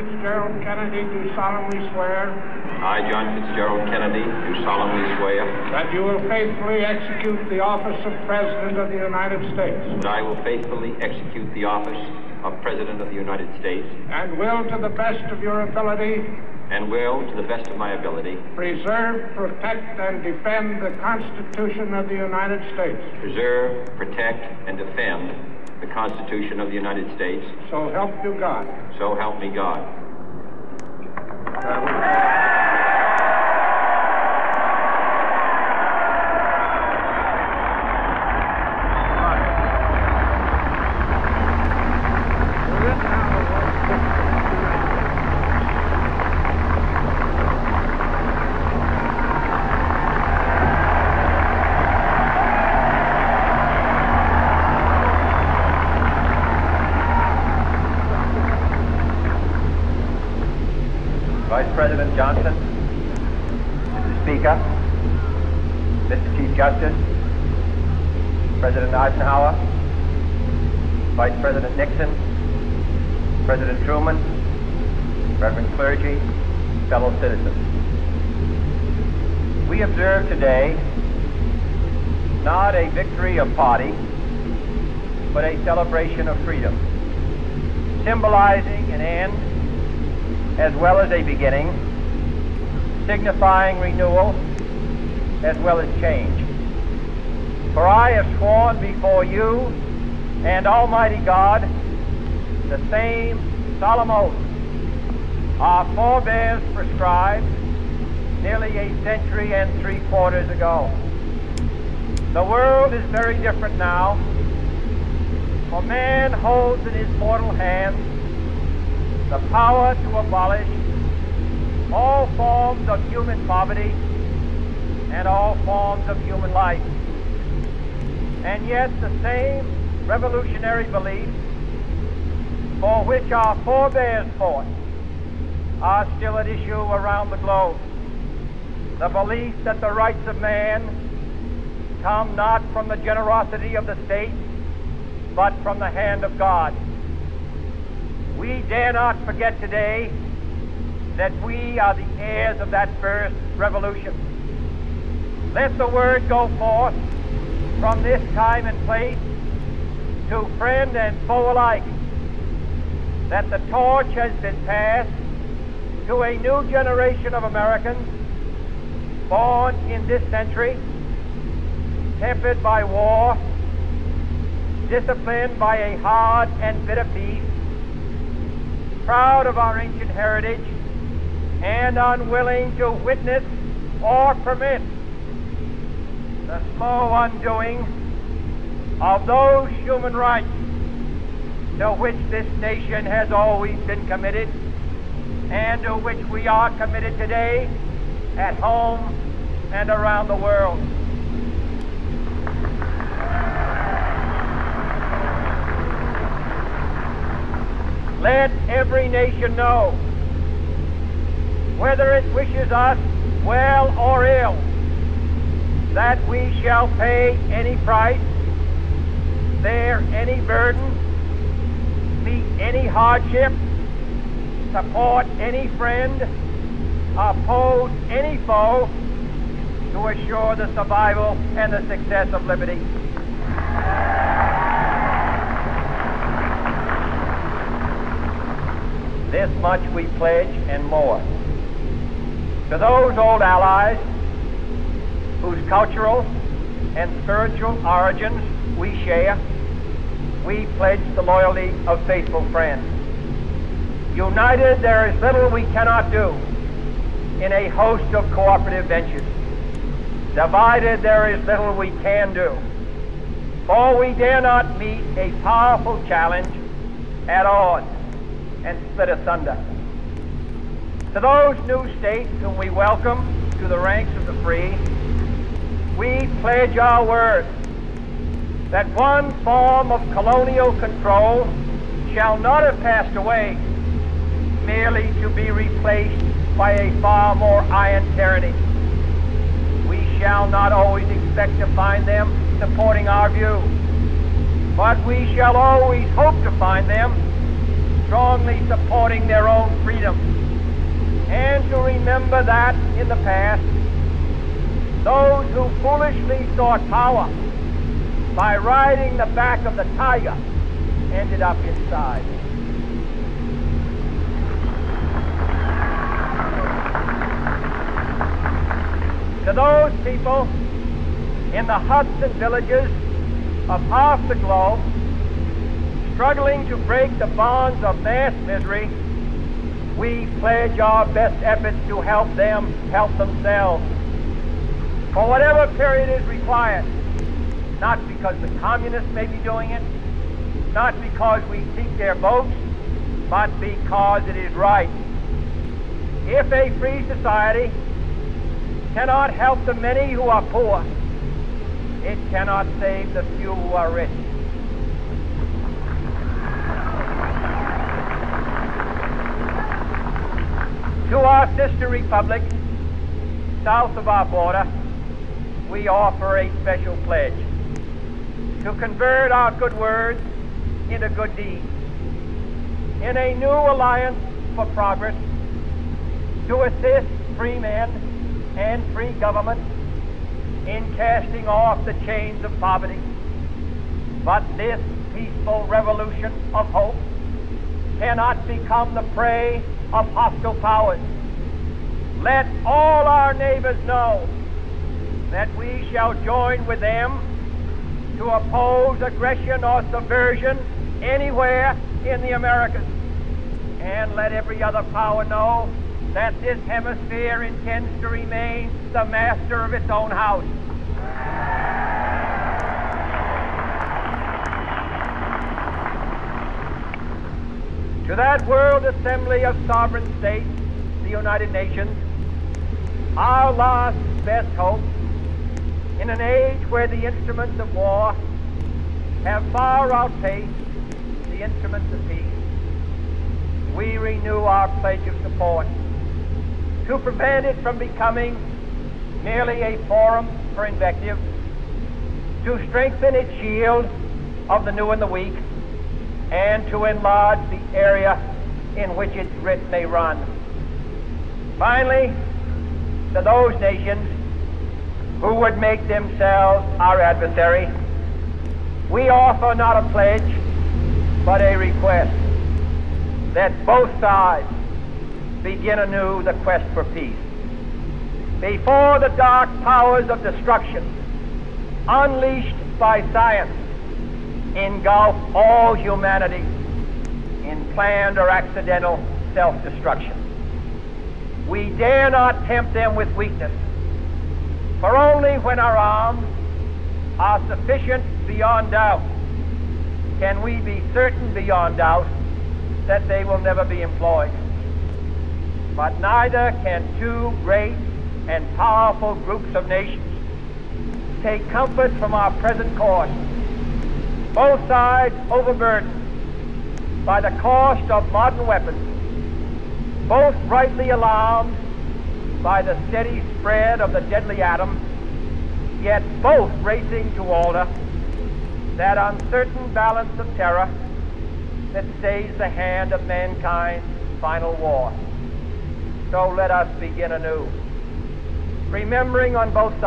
Fitzgerald Kennedy, do solemnly swear I, John Fitzgerald Kennedy, do solemnly swear that you will faithfully execute the office of President of the United States that I will faithfully execute the office of President of the United States and will, to the best of your ability, and will, to the best of my ability, preserve, protect, and defend the Constitution of the United States. preserve, protect, and defend the Constitution of the United States. So help you God. So help me God. Vice President Johnson, Mr. Speaker, Mr. Chief Justice, President Eisenhower, Vice President Nixon, President Truman, Reverend clergy, fellow citizens. We observe today not a victory of party, but a celebration of freedom, symbolizing an end as well as a beginning, signifying renewal as well as change. For I have sworn before you and Almighty God the same solemn oath our forebears prescribed nearly a century and 3/4 ago. The world is very different now, for man holds in his mortal hands the power to abolish all forms of human poverty and all forms of human life. And yet the same revolutionary beliefs for which our forebears fought are still at issue around the globe. The belief that the rights of man come not from the generosity of the state, but from the hand of God. We dare not forget today that we are the heirs of that first revolution. Let the word go forth from this time and place to friend and foe alike that the torch has been passed to a new generation of Americans born in this century, tempered by war, disciplined by a hard and bitter peace, proud of our ancient heritage, and unwilling to witness or permit the slow undoing of those human rights to which this nation has always been committed and to which we are committed today at home and around the world. Let every nation know, whether it wishes us well or ill, that we shall pay any price, bear any burden, meet any hardship, support any friend, oppose any foe, to assure the survival and the success of liberty. This much we pledge and more. To those old allies whose cultural and spiritual origins we share, we pledge the loyalty of faithful friends. United, there is little we cannot do in a host of cooperative ventures. Divided, there is little we can do, for we dare not meet a powerful challenge at odds and split asunder. To those new states whom we welcome to the ranks of the free, we pledge our word that one form of colonial control shall not have passed away, merely to be replaced by a far more iron tyranny. We shall not always expect to find them supporting our view, but we shall always hope to find them strongly supporting their own freedom, and to remember that in the past, those who foolishly sought power by riding the back of the tiger ended up inside. To those people in the huts and villages of half the globe, struggling to break the bonds of mass misery, we pledge our best efforts to help them help themselves for whatever period is required, not because the communists may be doing it, not because we seek their votes, but because it is right. If a free society cannot help the many who are poor, it cannot save the few who are rich. To our sister republics south of our border, we offer a special pledge to convert our good words into good deeds, in a new alliance for progress, to assist free men and free government in casting off the chains of poverty. But this peaceful revolution of hope cannot become the prey of hostile powers. Let all our neighbors know that we shall join with them to oppose aggression or subversion anywhere in the Americas. And let every other power know that this hemisphere intends to remain the master of its own house. To that World Assembly of Sovereign States, the United Nations, our last best hope, in an age where the instruments of war have far outpaced the instruments of peace, we renew our pledge of support to prevent it from becoming merely a forum for invective, to strengthen its shield of the new and the weak, and to enlarge the area in which its writ may run. Finally, to those nations who would make themselves our adversary, we offer not a pledge, but a request that both sides begin anew the quest for peace. Before the dark powers of destruction, unleashed by science, engulf all humanity in planned or accidental self-destruction, we dare not tempt them with weakness, for only when our arms are sufficient beyond doubt can we be certain beyond doubt that they will never be employed. But neither can two great and powerful groups of nations take comfort from our present course, both sides overburdened by the cost of modern weapons, both rightly alarmed by the steady spread of the deadly atom, yet both racing to alter that uncertain balance of terror that stays the hand of mankind's final war. So let us begin anew, remembering on both sides